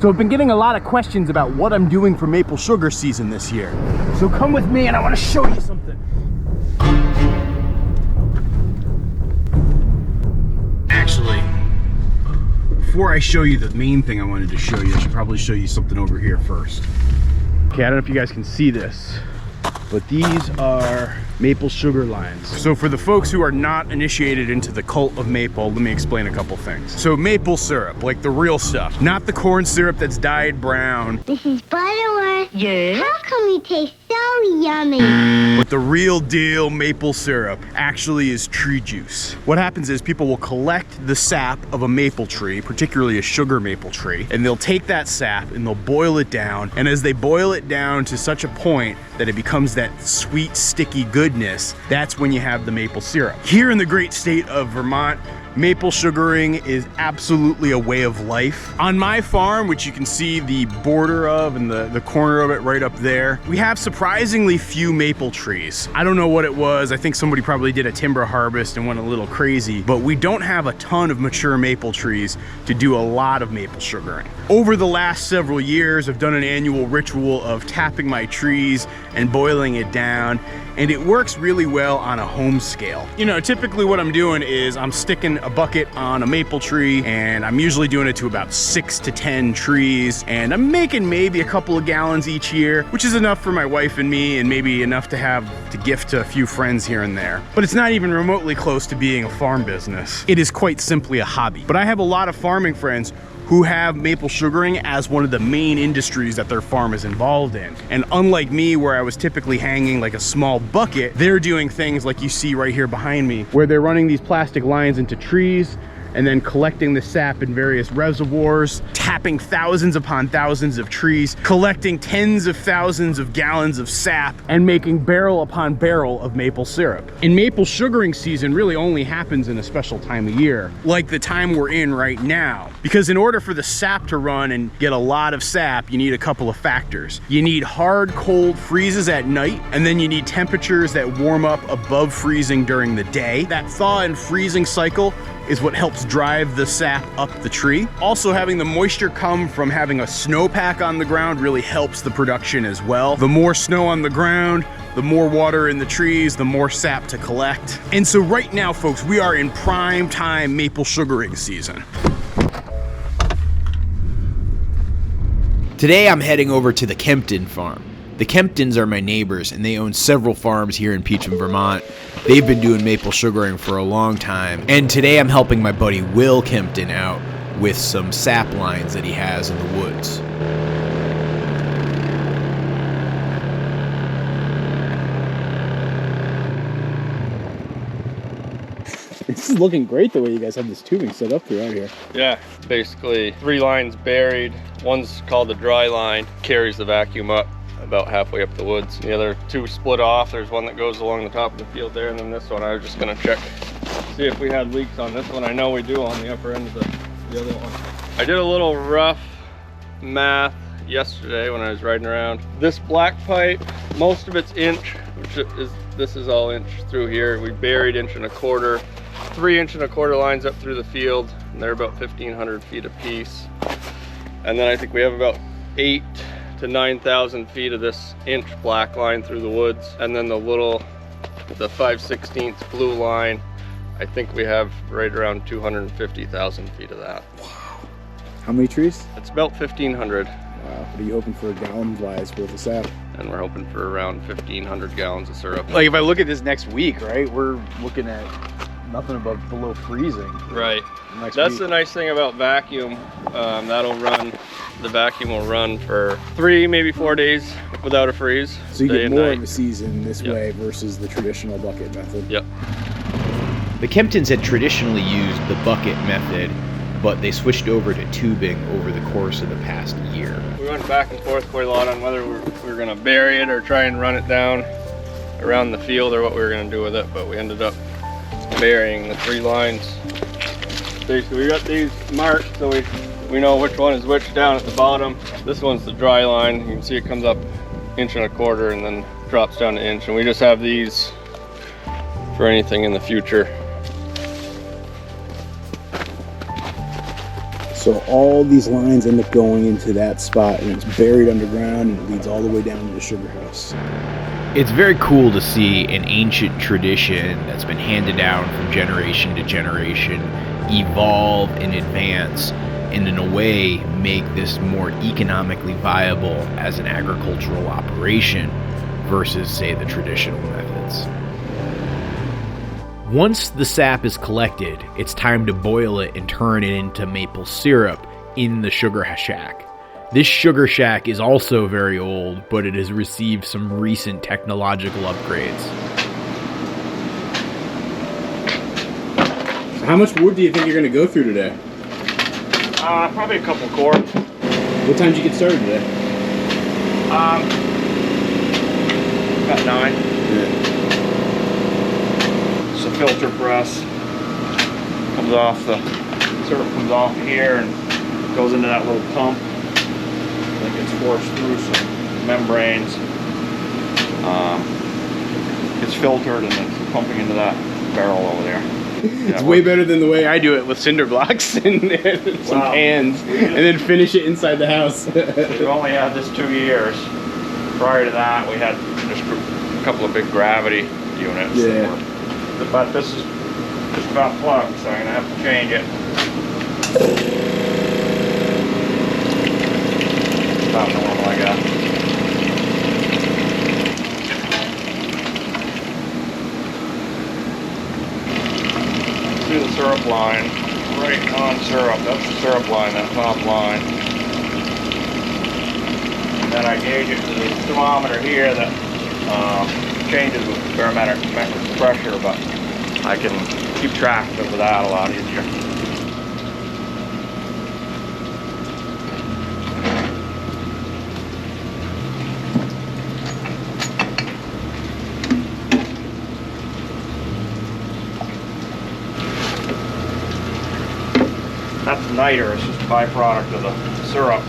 So I've been getting a lot of questions about what I'm doing for maple sugar season this year. So come with me and I want to show you something. Actually, before I show you the main thing I wanted to show you, I should probably show you something over here first. Okay, I don't know if you guys can see this, but these are maple sugar lines. So for the folks who are not initiated into the cult of maple, let me explain a couple things. So maple syrup, like the real stuff, not the corn syrup that's dyed brown. This is Butterworth. Yeah? How come you taste so yummy? But the real deal maple syrup actually is tree juice. What happens is people will collect the sap of a maple tree, particularly a sugar maple tree, and they'll take that sap and they'll boil it down. And as they boil it down to such a point that it becomes that sweet, sticky goodness, that's when you have the maple syrup. Here in the great state of Vermont, maple sugaring is absolutely a way of life. On my farm, which you can see the border of and the corner of it right up there, we have surprisingly few maple trees. I don't know what it was. I think somebody probably did a timber harvest and went a little crazy, but we don't have a ton of mature maple trees to do a lot of maple sugaring. Over the last several years, I've done an annual ritual of tapping my trees and boiling it down, and it works really well on a home scale. You know, typically what I'm doing is I'm sticking a bucket on a maple tree, and I'm usually doing it to about 6 to 10 trees, and I'm making maybe a couple of gallons each year, which is enough for my wife and me, and maybe enough to have to gift to a few friends here and there. But it's not even remotely close to being a farm business. It is quite simply a hobby. But I have a lot of farming friends who have maple sugaring as one of the main industries that their farm is involved in. And unlike me, where I was typically hanging like a small bucket, they're doing things like you see right here behind me, where they're running these plastic lines into trees and then collecting the sap in various reservoirs, tapping thousands upon thousands of trees, collecting tens of thousands of gallons of sap, and making barrel upon barrel of maple syrup. And maple sugaring season really only happens in a special time of year, like the time we're in right now. Because in order for the sap to run and get a lot of sap, you need a couple of factors. You need hard, cold freezes at night, and then you need temperatures that warm up above freezing during the day. That thaw and freezing cycle is what helps drive the sap up the tree. Also, having the moisture come from having a snowpack on the ground really helps the production as well. The more snow on the ground, the more water in the trees, the more sap to collect. And so right now, folks, we are in prime time maple sugaring season. Today I'm heading over to the Kempton farm. The Kemptons are my neighbors, and they own several farms here in Peacham, Vermont. They've been doing maple sugaring for a long time, and today I'm helping my buddy Will Kempton out with some sap lines that he has in the woods. This is looking great the way you guys have this tubing set up throughout here. Yeah, basically 3 lines buried. One's called the dry line, carries the vacuum up about halfway up the woods. The other 2 split off. There's one that goes along the top of the field there, and then this one I was just gonna check, see if we had leaks on this one. I know we do on the upper end of the other one. I did a little rough math yesterday when I was riding around. This black pipe, most of it's inch, this is all inch through here. We buried 1.25 inch, 3 1.25 inch lines up through the field, and they're about 1,500 feet a piece. And then I think we have about 8,000 to 9,000 feet of this inch black line through the woods, and then the 5/16 blue line, I think we have right around 250,000 feet of that. Wow. How many trees? It's about 1,500. Wow. What are you hoping for gallon-wise worth of sap? And we're hoping for around 1,500 gallons of syrup. Like if I look at this next week, right, we're looking at nothing below freezing. Right. That's the nice thing about vacuum. The vacuum will run for 3, maybe 4 days without a freeze. So you get more of a season this way versus the traditional bucket method. Yep. The Kemptons had traditionally used the bucket method, but they switched over to tubing over the course of the past year. We went back and forth quite a lot on whether we were going to bury it or try and run it down around the field or what we were going to do with it, but we ended up burying the 3 lines. Basically, we got these marked so we know which one is which down at the bottom. This one's the dry line. You can see it comes up 1.25 inch and then drops down to 1 inch. And we just have these for anything in the future. So So all these lines end up going into that spot, and it's buried underground, and it leads all the way down to the sugar house. It's very cool to see an ancient tradition that's been handed down from generation to generation evolve and advance, and in a way make this more economically viable as an agricultural operation versus, say, the traditional methods. Once the sap is collected, it's time to boil it and turn it into maple syrup in the sugar shack. This sugar shack is also very old, but it has received some recent technological upgrades. So how much wood do you think you're going to go through today? Probably a couple quarts. What time did you get started today? About 9. Yeah. It's a filter press. Comes off the syrup comes off here and goes into that little pump. It gets forced through some membranes. Gets filtered and then pumping into that barrel over there. It's way better than the way I do it with cinder blocks and some pans, and then finish it inside the house. We've only had this 2 years. Prior to that, we had just a couple of big gravity units. Yeah. But this is just about plugged, so I'm gonna have to change it. About normal, I guess. Do the syrup line, right on syrup. That's the syrup line, that top line. And then I gauge it to the thermometer here that changes with barometric pressure, but I can keep track of that a lot easier. That's niter, it's just a byproduct of the syrup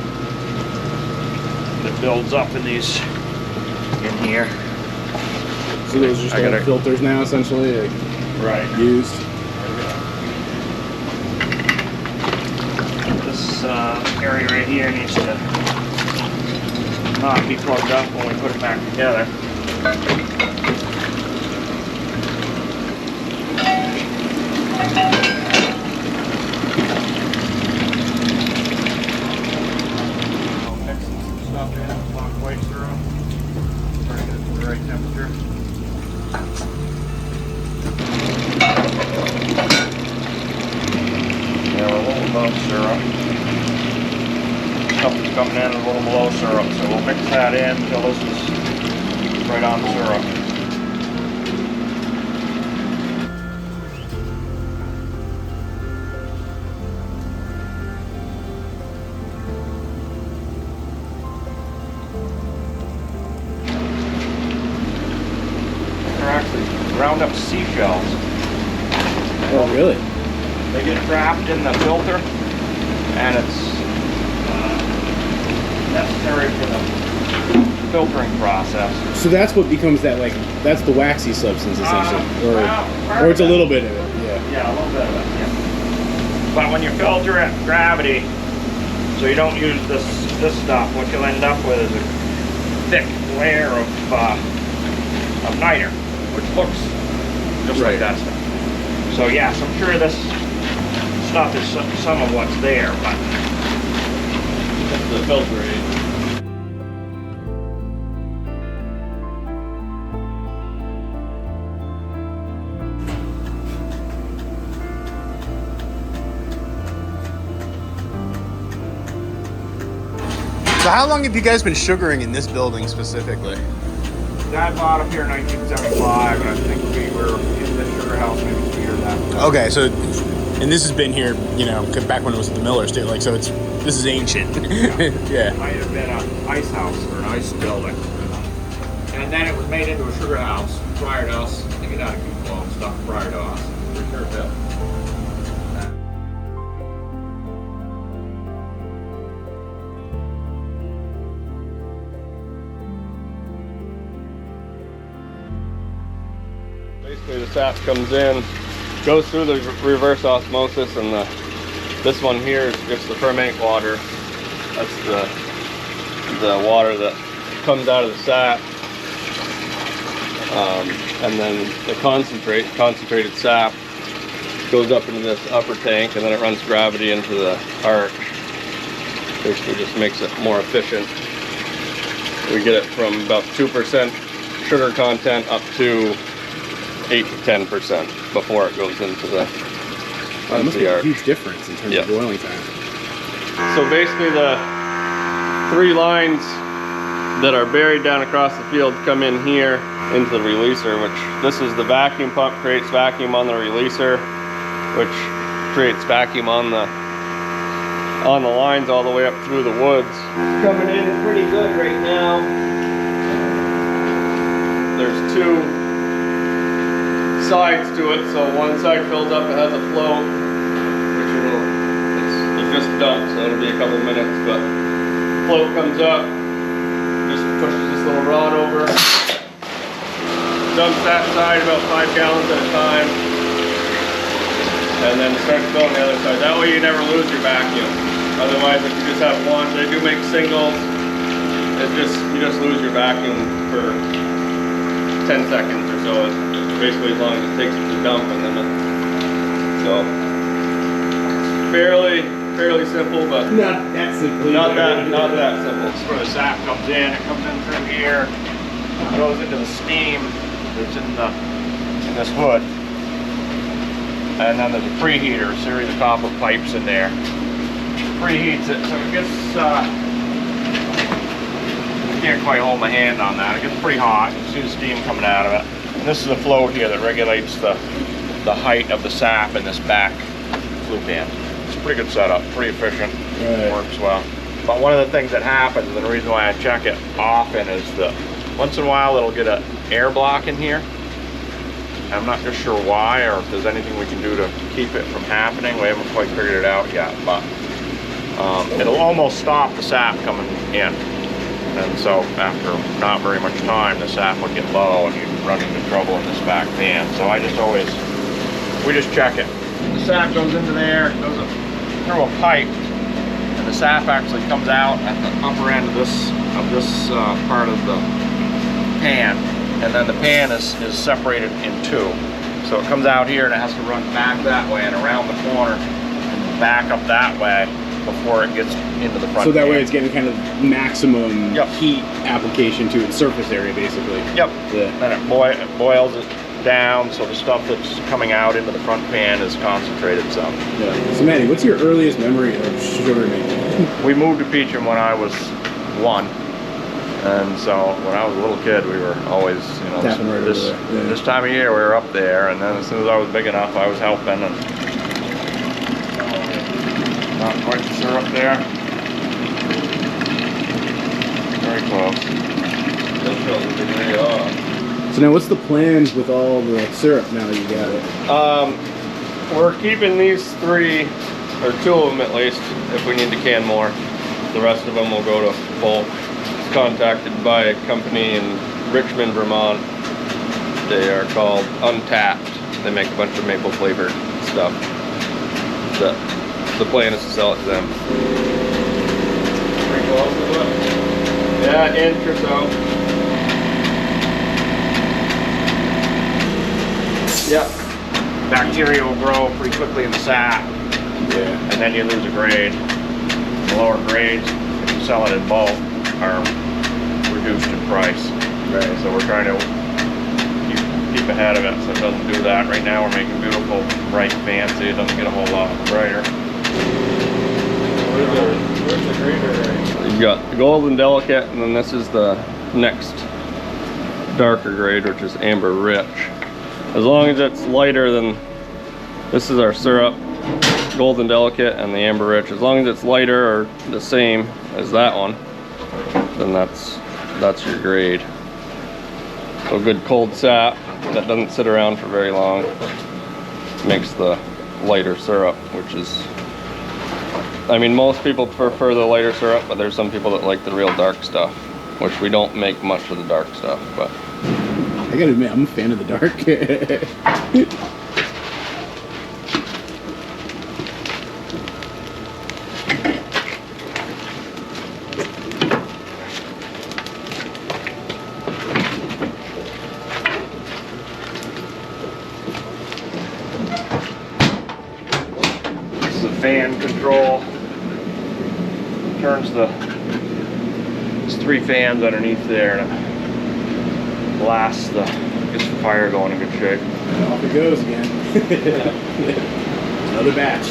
that builds up in these, in here. So those are just all filters now, essentially, like, right. used. This area right here needs to not be plugged up when we put it back together. Stuff's coming in a little below syrup, so we'll mix that in until this is right on syrup. They're actually ground up seashells. Oh, really? They get trapped in the filter, and it's necessary for the filtering process. So that's what becomes that, like, that's the waxy substance, essentially, or it's a little bit of it. Yeah. Yeah, a little bit of it. Yeah. But when you filter at gravity, so you don't use this stuff, what you'll end up with is a thick layer of niter, which looks just like that stuff. So yes, I'm sure this stuff is some of what's there, but the filter aid. So how long have you guys been sugaring in this building specifically? Dad bought up here in 1975, and I think we were in the sugar house maybe 2 years after that. Okay, so, and this has been here, you know, back when it was at the Millers too, like, so this is ancient. Yeah. It might have been an ice house or an ice building. And then it was made into a sugar house prior to us. I think it had a cupola and stuff prior to us. Pretty sure it did. Basically, the sap comes in, goes through the reverse osmosis, and the This one here is just the ferment water. That's the water that comes out of the sap. And then the concentrated sap goes up into this upper tank, and then it runs gravity into the arch. Basically just makes it more efficient. We get it from about 2% sugar content up to 8 to 10% before it goes into the That must be a arch. huge difference in terms of boiling time. So basically the 3 lines that are buried down across the field come in here into the releaser, which this is the vacuum pump, creates vacuum on the releaser, which creates vacuum on the lines all the way up through the woods. It's coming in pretty good right now. There's 2 sides to it, so one side fills up, it has a float, which it's just dumped, so it'll be a couple minutes, but float comes up, just pushes this little rod over, dumps that side about 5 gallons at a time, and then starts filling the other side. That way you never lose your vacuum. Otherwise, if you just have one, they do make singles, you just lose your vacuum for 10 seconds or so. It's basically as long as it takes it to dump, and then so fairly simple, but Not that simple. not that simple. This is where the sap comes in. It comes in through here, goes into the steam that's in this hood, and then there's a preheater, a series of copper pipes in there. Preheats it, so it gets. I can't quite hold my hand on that. It gets pretty hot. You can see the steam coming out of it. And this is a float here that regulates the height of the sap in this back flue pan. It's a pretty good setup, pretty efficient, works well. But one of the things that happens, and the reason why I check it often, is that once in a while it'll get an air block in here. I'm not just sure why, or if there's anything we can do to keep it from happening. We haven't quite figured it out yet, but it'll almost stop the sap coming in. And so after not very much time, the sap will get low and you run into trouble in this back pan. So we just check it. The sap goes into there, it goes through a pipe, and the sap actually comes out at the upper end of this part of the pan. And then the pan is separated in 2. So it comes out here and it has to run back that way and around the corner and back up that way before it gets into the front. So that pan. way it's getting kind of maximum Yep. heat application to its surface area, basically. Yep. Yeah. Then it boils it down, so the stuff that's coming out into the front pan is concentrated some. Yeah. So Manny, what's your earliest memory of sugar making? We moved to Peacham when I was 1. And so when I was a little kid, we were always, Tapping right over there. Yeah. this time of year we were up there, and then as soon as I was big enough, I was helping, and not quite sure up there. Very close. Still shows a degree off. So now what's the plans with all the syrup now that you got it? We're keeping these 3, or 2 of them at least, if we need to can more. The rest of them will go to bulk. Contacted by a company in Richmond, Vermont. They are called Untapped. They make a bunch of maple flavored stuff. The plan is to sell it to them. Pretty close to it. Yeah, an inch or so. Yeah. Bacteria will grow pretty quickly in the sap. Yeah. And then you lose a grade. The lower grades, if you sell it in bulk, are reduced in price. Right. So we're trying to keep ahead of it so it doesn't do that. Right now we're making beautiful, bright, fancy. It doesn't get a whole lot brighter. Where's the grader? You've got the golden delicate, and then this is the next darker grade, which is amber rich. As long as it's lighter than, this is our syrup, golden delicate and the amber rich. As long as it's lighter or the same as that one, then that's your grade. So good cold sap that doesn't sit around for very long makes the lighter syrup, which is, I mean, most people prefer the lighter syrup, but there's some people that like the real dark stuff, which we don't make much of the dark stuff, but I gotta admit, I'm a fan of the dark. control. Turns there's 3 fans underneath there, and it blasts gets the fire going in good shape. And off it goes again. Another batch.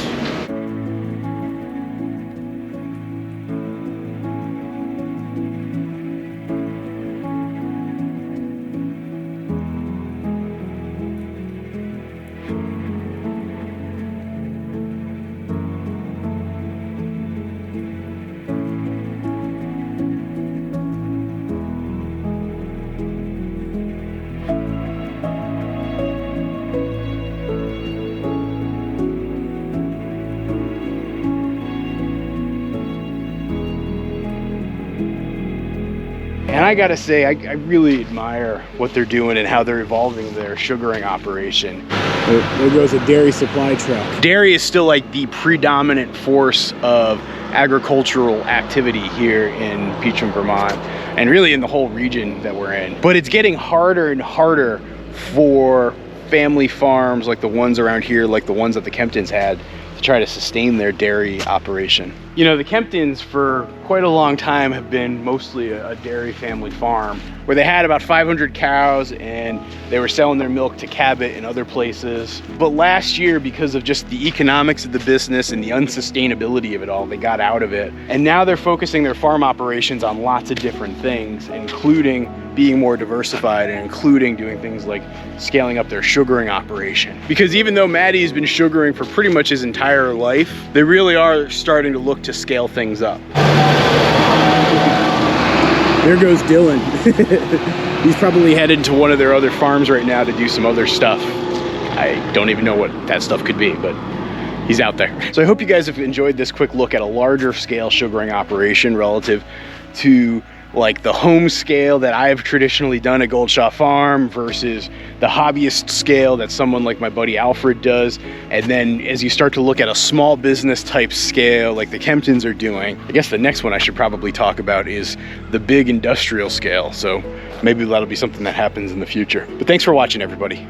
And I gotta say, I really admire what they're doing and how they're evolving their sugaring operation. There goes a dairy supply truck. Dairy is still like the predominant force of agricultural activity here in Peacham, Vermont, and really in the whole region that we're in. But it's getting harder and harder for family farms like the ones around here, like the ones that the Kemptons had, to try to sustain their dairy operation. You know, the Kemptons for quite a long time have been mostly a dairy family farm where they had about 500 cows and they were selling their milk to Cabot and other places. But last year, because of just the economics of the business and the unsustainability of it all, they got out of it. And now they're focusing their farm operations on lots of different things, including being more diversified and including doing things like scaling up their sugaring operation. Because even though Maddie has been sugaring for pretty much his entire life, they really are starting to look to scale things up. There goes Dylan. He's probably headed to one of their other farms right now to do some other stuff. I don't even know what that stuff could be, but he's out there. So I hope you guys have enjoyed this quick look at a larger scale sugaring operation relative to like the home scale that I've traditionally done at Goldshaw Farm versus the hobbyist scale that someone like my buddy Alfred does. And then as you start to look at a small business type scale like the Kemptons are doing, I guess the next one I should probably talk about is the big industrial scale. So maybe that'll be something that happens in the future. But thanks for watching, everybody.